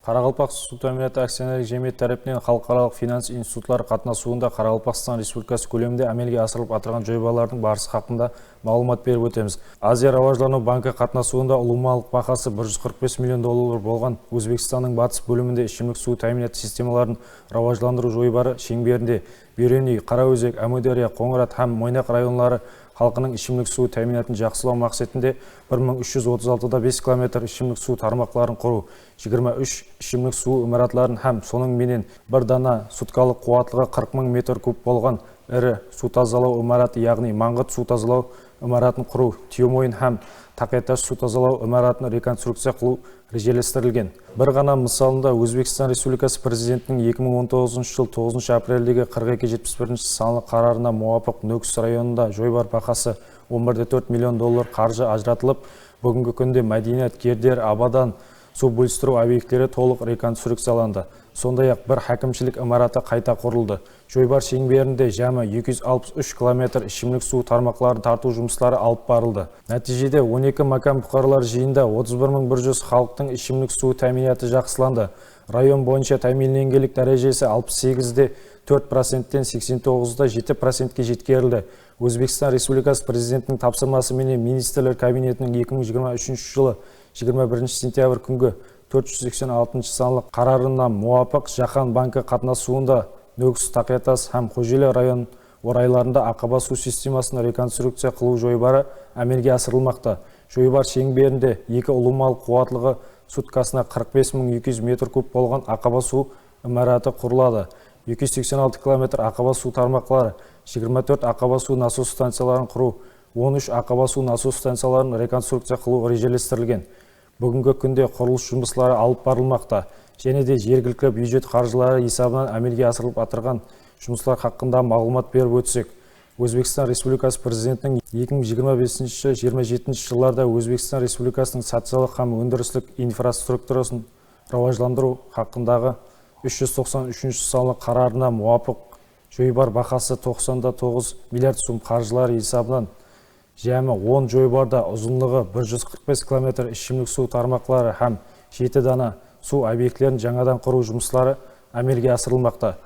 Қарақалпақ су комбинаты акционерлік жемиет тарапынан халықаралық финанс институттары қатынасуында Қарақалпақстан Республикасы көлемінде әмелге асырылып атырған жобалардың барысы хақында мағлұмат беріп өтеміз. Азия Рауажлану банкі қатынасуында ұлымалық бақасы $145 миллион болған Өзбекстанның батыс бөлімінде ішімлік су тәминат системаларын рауажландыру жойбары шеңберінде Бюрени, Қараөзек, Әмудария, Қоңырат һәм Мойнақ районлары халқының ішімлік су тәминатын жақсылау мақсатында 1336-да 5 км ішімлік су тармақларын құру, 23 ішімлік су имаратларын һәм соның менен бір дана суткалық қуатлығы 40 000 метр куб болған ірі су тазалау имараты, яғни Маңғыт су тазалау имаратын құру, Түйемойын һәм Тақеташ су тазалау имаратын реконструкция қылу режелестірілген. Бір ғана мысалында Өзбекстан Республикасы президентінің 2019 жыл 9 апрелдегі 4271 санлы қарарына муафық Нөкіс районында жойбар бақасы $11,4 миллион қаржы ажыратылып, бүгінгі күнде мәдениет, Кердер, Абадан су бөлістіру объекттері толық реконструкцияланды. Сондай-ақ бір хәкімшілік имараты қайта құрылды. Жойбар шеңберінде жәмі 263 км ішімлік су тармақларын тарту жұмыстары алып барылды. Нәтижеде 12 макам бұқаралар жиында 31,100 халықтың ішімлік су тәминаты жақсыланды. Район бойынша тәминленгендік дәрежесі 68-де 4%-тен 89-да 7%-ке жеткерілді. Өзбекстан Республикасы президентінің тапсырмасы менен министрлер кабинетінің 2023 жылы 21 сентябрь күнгі 486 санлы қарарына муафық Жаһан банкі қатынасуында Нөкіс, Тақетас һәм Қожелі район орайларында Ақаба су системасын реконструкция қылу жойбары әмелге асырылмақта. Жойбар шеңберінде екі ұлымалық қуатлығы суткасына 45 200 метр куб болған Ақаба су имараты құрылады. 286 км Ақаба су тармақлары, 24 Ақаба су насос станцияларын құру, 13 Ақаба су насос станцияларын реконструкция қылу режелестірілген. Бүгінгі күнде құрылыс жұмыстары алып барылмақта. Және де жергілікті бюджет қаржылары есебінен әмелге асырылып атырған жұмыстар хақында мағлұмат беріп өтсек. Өзбекстан Республикасы президентінің 2025-27 жылдарда Өзбекстан Республикасының социалдық һәм өндірістік инфраструктурасын рауажландыру хақындағы 393 санлы қарарына муафық жойбар бақасы 99 миллиард сум қаржылары есебінен жәмі 10 жойбарда ұзынлығы 145 км ішімлік су тармақлары һәм 7 дана су объектілерін жаңадан құру жұмыстары әмелге асырылмақта.